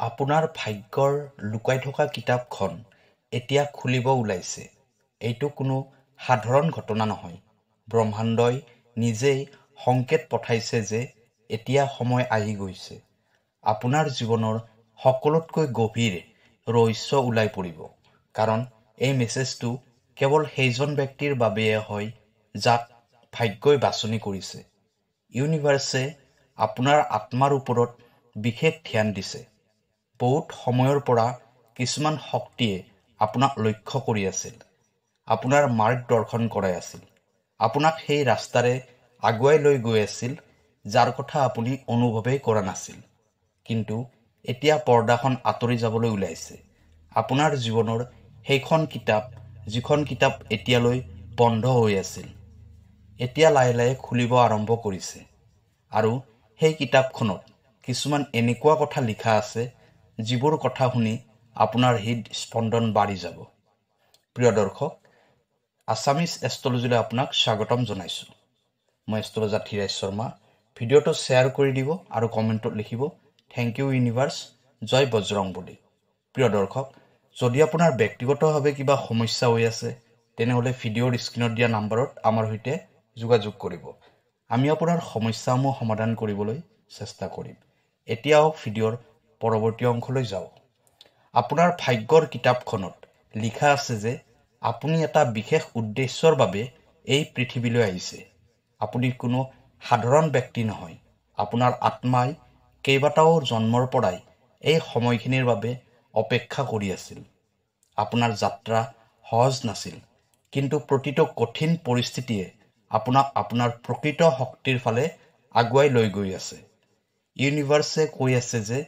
আপোনাৰ ভাগ্যৰ লুকাই থকা কিতাপখন এতিয়া খুলিব ওলাইছে। এইটো কোনো সাধাৰণ ঘটনা নহয়। ব্ৰহ্মাণ্ডই নিজেই সংকেত পঠাইছে যে এতিয়া সময় আহি গৈছে। আপোনাৰ জীৱনৰ সকলোতকৈ গভীৰ ৰহস্য ওলাই পৰিব। কাৰণ এই মেছেজটো কেৱল সেইজন ব্যক্তিৰ বাবেই হয় যাক ভাগ্যই বাছনি কৰিছে। ইউনিভাৰ্ছে আপোনাৰ আত্মাৰ ওপৰত বিশেষ ধ্যান দিছে। বহুত সময়ৰ পৰা কিছুমান শক্তিয়ে আপোনাক লক্ষ্য কৰি আছিল, আপোনাৰ মাৰ্গদৰ্শন কৰাই আছিল, আপোনাক সেই ৰাস্তাৰে আগুৱাই লৈ গৈ আছিল যাৰ কথা আপুনি অনুভৱেই কৰা নাছিল। কিন্তু এতিয়া পৰ্দাখন আঁতৰি যাবলৈ ওলাইছে। আপোনাৰ জীৱনৰ সেইখন কিতাপ, যিখন কিতাপ এতিয়ালৈ বন্ধ হৈ আছিল, এতিয়া লাহে লাহে খুলিব আৰম্ভ কৰিছে। আৰু সেই কিতাপখনত কিছুমান এনেকুৱা কথা লিখা আছে যিবোৰ কথা শুনি আপোনাৰ হৃদস্পন্দন বাঢ়ি যাব। প্ৰিয় দৰ্শক, আছামিজ এষ্ট্ৰলজীলৈ আপোনাক স্বাগতম জনাইছোঁ। মই এষ্ট্ৰলজাৰ ধীৰাজ শৰ্মা। ভিডিঅ'টো শ্বেয়াৰ কৰি দিব আৰু কমেণ্টত লিখিব থেংক ইউ ইউনিভাৰ্ছ, জয় বজৰংবলী। প্ৰিয় দৰ্শক, যদি আপোনাৰ ব্যক্তিগতভাৱে কিবা সমস্যা হৈ আছে তেনেহ'লে ভিডিঅ'ৰ স্ক্ৰীণত দিয়া নাম্বাৰত আমাৰ সৈতে যোগাযোগ কৰিব। আমি আপোনাৰ সমস্যাসমূহ সমাধান কৰিবলৈ চেষ্টা কৰিম। এতিয়াও ভিডিঅ'ৰ পৰৱৰ্তী অংশলৈ যাওঁ। আপোনাৰ ভাগ্যৰ কিতাপখনত লিখা আছে যে আপুনি এটা বিশেষ উদ্দেশ্যৰ বাবে এই পৃথিৱীলৈ আহিছে। আপুনি কোনো সাধাৰণ ব্যক্তি নহয়। আপোনাৰ আত্মাই কেইবাটাও জন্মৰ পৰাই এই সময়খিনিৰ বাবে অপেক্ষা কৰি আছিল। আপোনাৰ যাত্ৰা সহজ নাছিল, কিন্তু প্ৰতিটো কঠিন পৰিস্থিতিয়ে আপোনাক আপোনাৰ প্ৰকৃত শক্তিৰ ফালে আগুৱাই লৈ গৈ আছে। ইউনিভাৰ্ছে কৈ আছে যে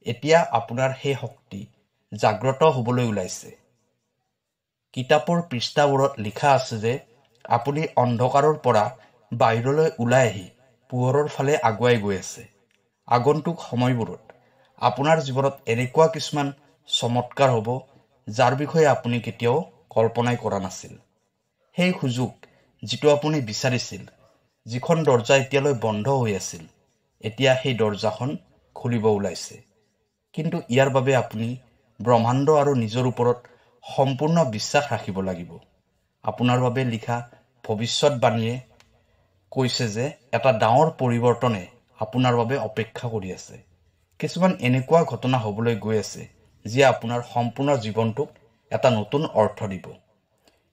এতিয়া আপোনাৰ সেই শক্তি জাগ্ৰত হ'বলৈ ওলাইছে। কিতাপৰ পৃষ্ঠাবোৰত লিখা আছে যে আপুনি অন্ধকাৰৰ পৰা বাহিৰলৈ ওলাই আহি পোহৰৰ ফালে আগুৱাই গৈ আছে। আগন্তুক সময়বোৰত আপোনাৰ জীৱনত এনেকুৱা কিছুমান চমৎকাৰ হ'ব যাৰ বিষয়ে আপুনি কেতিয়াও কল্পনাই কৰা নাছিল। সেই সুযোগ যিটো আপুনি বিচাৰিছিল, যিখন দৰ্জা এতিয়ালৈ বন্ধ হৈ আছিল, এতিয়া সেই দৰ্জাখন খুলিব ওলাইছে। কিন্তু ইয়াৰ বাবে আপুনি ব্ৰহ্মাণ্ড আৰু নিজৰ ওপৰত সম্পূৰ্ণ বিশ্বাস ৰাখিব লাগিব। আপোনাৰ বাবে লিখা ভৱিষ্যতবাণীয়ে কৈছে যে এটা ডাঙৰ পৰিৱৰ্তনে আপোনাৰ বাবে অপেক্ষা কৰি আছে। কিছুমান এনেকুৱা ঘটনা হ'বলৈ গৈ আছে যিয়ে আপোনাৰ সম্পূৰ্ণ জীৱনটোক এটা নতুন অৰ্থ দিব।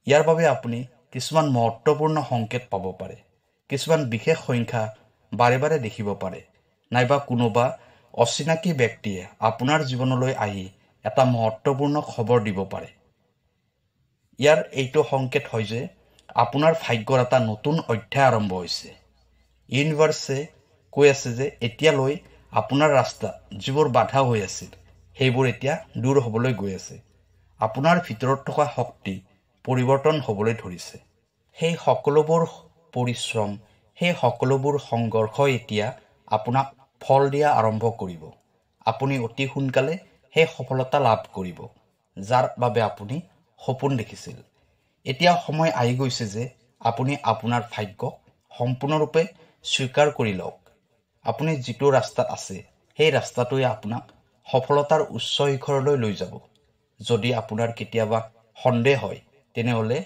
ইয়াৰ বাবে আপুনি কিছুমান মহত্বপূৰ্ণ সংকেত পাব পাৰে, কিছুমান বিশেষ সংখ্যা বাৰে বাৰে দেখিব পাৰে, নাইবা কোনোবা অচিনাকি ব্যক্তিয়ে আপোনাৰ জীৱনলৈ আহি এটা মহত্বপূৰ্ণ খবৰ দিব পাৰে। ইয়াৰ এইটো সংকেত হয় যে আপোনাৰ ভাগ্যৰ এটা নতুন অধ্যায় আৰম্ভ হৈছে। ইউনিভাৰ্ছে কৈ আছে যে এতিয়ালৈ আপোনাৰ ৰাস্তাত যিবোৰ বাধা হৈ আছিল সেইবোৰ এতিয়া দূৰ হ'বলৈ গৈ আছে। আপোনাৰ ভিতৰত থকা শক্তি পৰিৱৰ্তন হ'বলৈ ধৰিছে। সেই সকলোবোৰ পৰিশ্ৰম, সেই সকলোবোৰ সংঘৰ্ষ এতিয়া আপোনাক ফল দিয়া আৰম্ভ কৰিব। আপুনি অতি সোনকালে সেই সফলতা লাভ কৰিব যাৰ বাবে আপুনি সপোন দেখিছিল। এতিয়া সময় আহি গৈছে যে আপুনি আপোনাৰ ভাগ্যক সম্পূৰ্ণৰূপে স্বীকাৰ কৰি লওক। আপুনি যিটো ৰাস্তাত আছে সেই ৰাস্তাটোৱে আপোনাক সফলতাৰ উচ্চ শিখৰলৈ লৈ যাব। যদি আপোনাৰ কেতিয়াবা সন্দেহ হয় তেনেহ'লে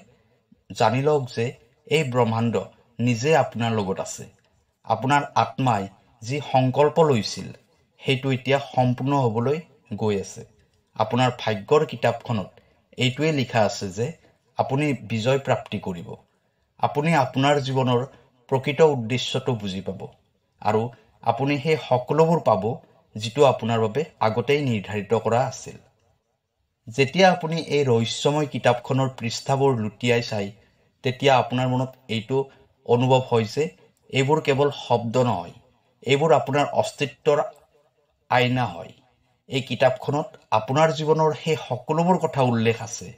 জানি লওক যে এই ব্ৰহ্মাণ্ড নিজে আপোনাৰ লগত আছে। আপোনাৰ আত্মাই যি সংকল্প লৈছিল সেইটো এতিয়া সম্পূৰ্ণ হ'বলৈ গৈ আছে। আপোনাৰ ভাগ্যৰ কিতাপখনত এইটোৱে লিখা আছে যে আপুনি বিজয় প্ৰাপ্তি কৰিব। আপুনি আপোনাৰ জীৱনৰ প্ৰকৃত উদ্দেশ্যটো বুজি পাব আৰু আপুনি সেই সকলোবোৰ পাব যিটো আপোনাৰ বাবে আগতেই নিৰ্ধাৰিত কৰা আছিল। যেতিয়া আপুনি এই ৰহস্যময় কিতাপখনৰ পৃষ্ঠাবোৰ লুটিয়াই চায় তেতিয়া আপোনাৰ মনত এইটো অনুভৱ হয় যে এইবোৰ কেৱল শব্দ নহয়, এইবোৰ আপোনাৰ অস্তিত্বৰ আইনা হয়। এই কিতাপখনত আপোনাৰ জীৱনৰ সেই সকলোবোৰ কথা উল্লেখ আছে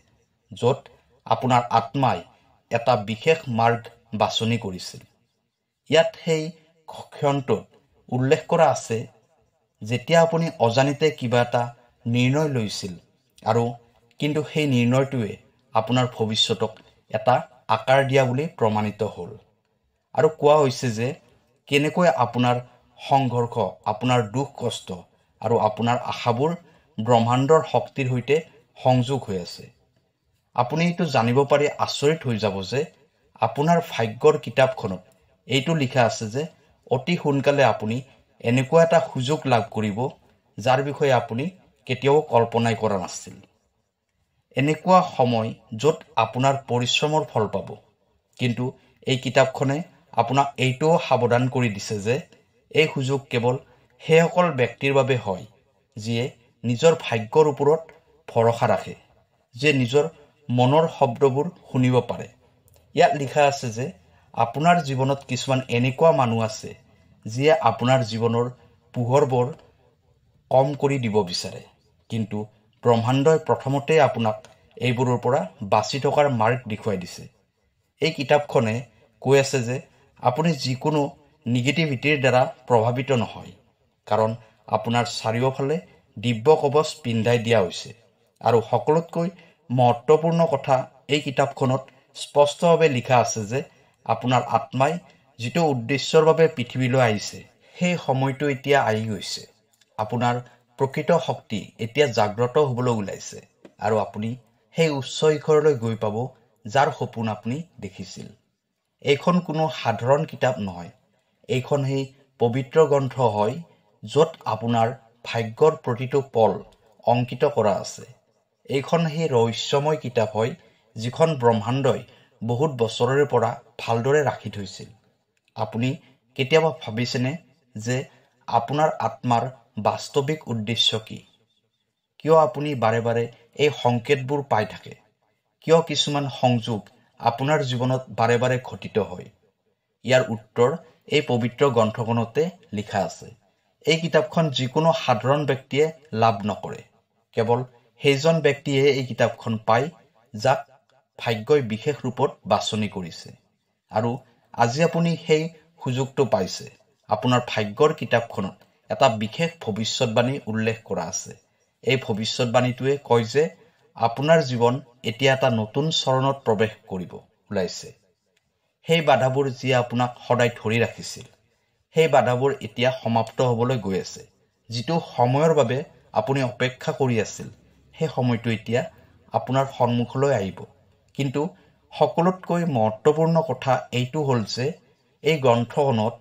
য'ত আপোনাৰ আত্মাই এটা বিশেষ মাৰ্গ বাছনি কৰিছিল। ইয়াত সেই ক্ষণটোত উল্লেখ কৰা আছে যেতিয়া আপুনি অজানিতে কিবা এটা নিৰ্ণয় লৈছিল আৰু কিন্তু সেই নিৰ্ণয়টোৱে আপোনাৰ ভৱিষ্যতক এটা আকাৰ দিয়া বুলি প্ৰমাণিত হ'ল। আৰু কোৱা হৈছে যে কেনেকৈ আপোনাৰ সংঘৰ্ষ, আপোনাৰ দুখ কষ্ট আৰু আপোনাৰ আশাবোৰ ব্ৰহ্মাণ্ডৰ শক্তিৰ সৈতে সংযোগ হৈ আছে। আপুনি এইটো জানিব পাৰি আচৰিত হৈ যাব যে আপোনাৰ ভাগ্যৰ কিতাপখনত এইটো লিখা আছে যে অতি সোনকালে আপুনি এনেকুৱা এটা সুযোগ লাভ কৰিব যাৰ বিষয়ে আপুনি কেতিয়াও কল্পনাই কৰা নাছিল। এনেকুৱা সময় য'ত আপোনাৰ পৰিশ্ৰমৰ ফল পাব। কিন্তু এই কিতাপখনে আপোনাক এইটোও সাৱধান কৰি দিছে যে এই সুযোগ কেৱল সেইসকল ব্যক্তিৰ বাবে হয় যিয়ে নিজৰ ভাগ্যৰ ওপৰত ভৰসা ৰাখে, যে নিজৰ মনৰ শব্দবোৰ শুনিব পাৰে। ইয়াত লিখা আছে যে আপোনাৰ জীৱনত কিছুমান এনেকুৱা মানুহ আছে যিয়ে আপোনাৰ জীৱনৰ পোহৰবোৰ কম কৰি দিব বিচাৰে, কিন্তু ব্ৰহ্মাণ্ডই প্ৰথমতে আপোনাক এইবোৰৰ পৰা বাচি থকাৰ মাৰ্গ দেখুৱাই দিছে। এই কিতাপখনে কৈ আছে যে আপুনি যিকোনো নিগেটিভিটিৰ দ্বাৰা প্ৰভাৱিত নহয়, কাৰণ আপোনাৰ চাৰিওফালে দিব্য কৱচ পিন্ধাই দিয়া হৈছে। আৰু সকলোতকৈ মহত্বপূৰ্ণ কথা, এই কিতাপখনত স্পষ্টভাৱে লিখা আছে যে আপোনাৰ আত্মাই যিটো উদ্দেশ্যৰ বাবে পৃথিৱীলৈ আহিছে সেই সময়টো এতিয়া আহি গৈছে। আপোনাৰ প্ৰকৃত শক্তি এতিয়া জাগ্ৰত হ'বলৈ ওলাইছে আৰু আপুনি সেই উচ্চ শিখৰলৈ গৈ পাব যাৰ সপোন আপুনি দেখিছিল। এইখন কোনো সাধাৰণ কিতাপ নহয়, এইখন সেই পবিত্ৰ গ্ৰন্থ হয় য'ত আপোনাৰ ভাগ্যৰ প্ৰতিটো পল অংকিত কৰা আছে। এইখন সেই ৰহস্যময় কিতাপ হয় যিখন ব্ৰহ্মাণ্ডই বহুত বছৰৰে পৰা ভালদৰে ৰাখি থৈছিল। আপুনি কেতিয়াবা ভাবিছেনে যে আপোনাৰ আত্মাৰ বাস্তৱিক উদ্দেশ্য কি? কিয় আপুনি বাৰে বাৰে এই সংকেতবোৰ পাই থাকে? কিয় কিছুমান সংযোগ আপোনাৰ জীৱনত বাৰে বাৰে ঘটিত হয়? ইয়াৰ উত্তৰ এই পবিত্ৰ গ্ৰন্থখনতে লিখা আছে। এই কিতাপখন যিকোনো সাধাৰণ ব্যক্তিয়ে লাভ নকৰে। কেৱল সেইজন ব্যক্তিয়ে এই কিতাপখন পায় যাক ভাগ্যই বিশেষ ৰূপত বাছনি কৰিছে। আৰু আজি আপুনি সেই সুযোগটো পাইছে। আপোনাৰ ভাগ্যৰ কিতাপখনত এটা বিশেষ ভৱিষ্যৎবাণী উল্লেখ কৰা আছে। এই ভৱিষ্যৎবাণীটোৱে কয় যে আপোনাৰ জীৱন এতিয়া এটা নতুন চৰণত প্ৰৱেশ কৰিব ওলাইছে। সেই বাধাবোৰ যিয়ে আপোনাক সদায় ধৰি ৰাখিছিল, সেই বাধাবোৰ এতিয়া সমাপ্ত হ'বলৈ গৈ আছে। যিটো সময়ৰ বাবে আপুনি অপেক্ষা কৰি আছিল, সেই সময়টো এতিয়া আপোনাৰ সন্মুখলৈ আহিব। কিন্তু সকলোতকৈ মহত্বপূৰ্ণ কথা এইটো হ'ল যে এই গ্ৰন্থখনত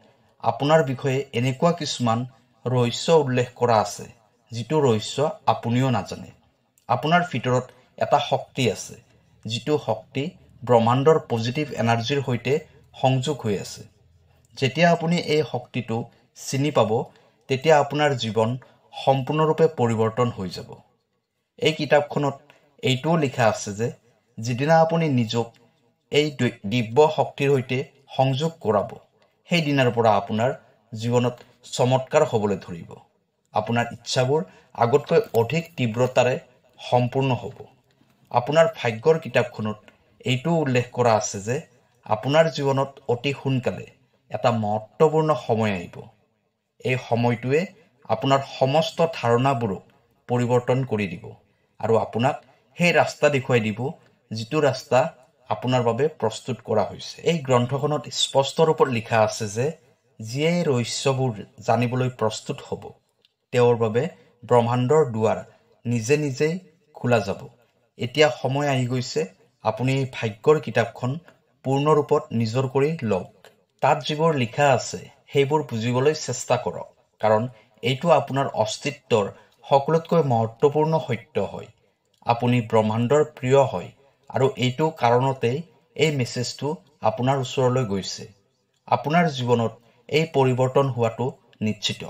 আপোনাৰ বিষয়ে এনেকুৱা কিছুমান ৰহস্য উল্লেখ কৰা আছে যিটো ৰহস্য আপুনিও নাজানে। আপোনাৰ ভিতৰত এটা শক্তি আছে, যিটো শক্তি ব্ৰহ্মাণ্ডৰ পজিটিভ এনাৰ্জিৰ সৈতে সংযোগ হৈ আছে। যেতিয়া আপুনি এই শক্তিটো চিনি পাব, তেতিয়া আপোনাৰ জীৱন সম্পূৰ্ণৰূপে পৰিৱৰ্তন হৈ যাব। এই কিতাপখনত এইটোও লিখা আছে যে যিদিনা আপুনি নিজক এই দিব্য শক্তিৰ সৈতে সংযোগ কৰাব, সেই দিনাৰ পৰা আপোনাৰ জীৱনত চমৎকাৰ হ'বলৈ ধৰিব। আপোনাৰ ইচ্ছাবোৰ আগতকৈ অধিক তীব্ৰতাৰে সম্পূৰ্ণ হ'ব। আপোনাৰ ভাগ্যৰ কিতাপখনত এইটো উল্লেখ কৰা আছে যে আপোনাৰ জীৱনত অতি সোনকালে এটা মহত্বপূৰ্ণ সময় আহিব। এই সময়টোৱে আপোনাৰ সমস্ত ধাৰণাবোৰক পৰিৱৰ্তন কৰি দিব আৰু আপোনাক সেই ৰাস্তা দেখুৱাই দিব যিটো ৰাস্তা আপোনাৰ বাবে প্ৰস্তুত কৰা হৈছে। এই গ্ৰন্থখনত স্পষ্ট ৰূপত লিখা আছে যে যিয়ে ৰহস্যবোৰ জানিবলৈ প্ৰস্তুত হ'ব, তেওঁৰ বাবে ব্ৰহ্মাণ্ডৰ দুৱাৰ নিজে নিজেই খোলা যাব। এতিয়া সময় আহি গৈছে আপুনি এই ভাগ্যৰ কিতাপখন পূৰ্ণৰূপত নিজৰ কৰি লওক। তাত যিবোৰ লিখা আছে সেইবোৰ বুজিবলৈ চেষ্টা কৰক, কাৰণ এইটো আপোনাৰ অস্তিত্বৰ সকলোতকৈ মহত্বপূৰ্ণ সত্য হয়। আপুনি ব্ৰহ্মাণ্ডৰ প্ৰিয় হয় আৰু এইটো কাৰণতেই এই মেছেজটো আপোনাৰ ওচৰলৈ গৈছে। আপোনাৰ জীৱনত এই পৰিৱৰ্তন হোৱাটো নিশ্চিত।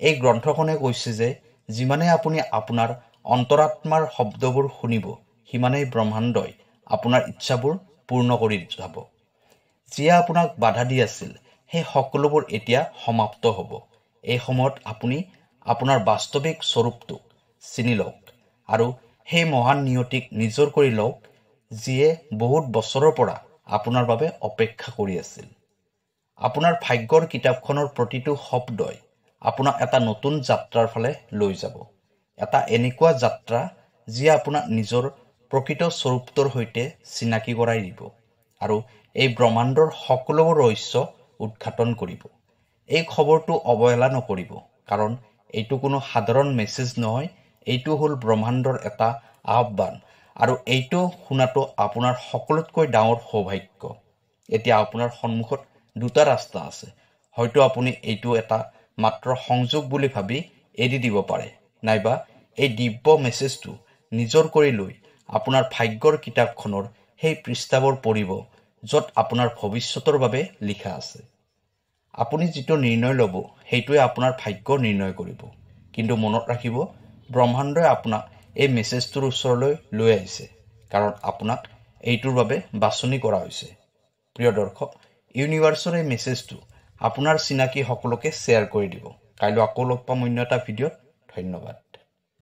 এই গ্ৰন্থখনে কৈছে যে যিমানে আপুনি আপোনাৰ অন্তৰাত্মাৰ শব্দবোৰ শুনিব, সিমানেই ব্ৰহ্মাণ্ডই আপোনাৰ ইচ্ছাবোৰ পূৰ্ণ কৰি যাব। যিয়ে আপোনাক বাধা দি আছিল, সেই সকলোবোৰ এতিয়া সমাপ্ত হ'ব। এই সময়ত আপুনি আপোনাৰ বাস্তৱিক স্বৰূপটোক চিনি লওক আৰু সেই মহান নিয়তিক নিজৰ কৰি লওক যিয়ে বহুত বছৰৰ পৰা আপোনাৰ বাবে অপেক্ষা কৰি আছিল। আপোনাৰ ভাগ্যৰ কিতাপখনৰ প্ৰতিটো শব্দই আপোনাক এটা নতুন যাত্ৰাৰ ফালে লৈ যাব। এটা এনেকুৱা যাত্ৰা যিয়ে আপোনাক নিজৰ প্ৰকৃত স্বৰূপটোৰ সৈতে চিনাকি কৰাই দিব আৰু এই ব্ৰহ্মাণ্ডৰ সকলোবোৰ ৰহস্য উদ্ঘাটন কৰিব। এই খবৰটো অৱহেলা নকৰিব, কাৰণ এইটো কোনো সাধাৰণ মেছেজ নহয়, এইটো হ'ল ব্ৰহ্মাণ্ডৰ এটা আহ্বান আৰু এইটো শুনাটো আপোনাৰ সকলোতকৈ ডাঙৰ সৌভাগ্য। এতিয়া আপোনাৰ সন্মুখত দুটা ৰাস্তা আছে। হয়তো আপুনি এইটো এটা মাত্ৰ সংযোগ বুলি ভাবি এৰি দিব পাৰে, নাইবা এই দিব্য মেছেজটো নিজৰ কৰি লৈ আপোনাৰ ভাগ্যৰ কিতাপখনৰ সেই পৃষ্ঠাবোৰ পঢ়িব য'ত আপোনাৰ ভৱিষ্যতৰ বাবে লিখা আছে। আপুনি যিটো নিৰ্ণয় ল'ব সেইটোৱে আপোনাৰ ভাগ্য নিৰ্ণয় কৰিব। কিন্তু মনত ৰাখিব, ব্ৰহ্মাণ্ডই আপোনাক এই মেছেজটোৰ ওচৰলৈ লৈ আহিছে, কাৰণ আপোনাক এইটোৰ বাবে বাছনি কৰা হৈছে। প্ৰিয় দৰ্শক, ইউনিভাৰ্ছৰ এই মেছেজটো আপোনাৰ চিনাকি সকলোকে শ্বেয়াৰ কৰি দিব। কাইলৈ আকৌ লগ পাম অন্য এটা ভিডিঅ'ত। ধন্যবাদ।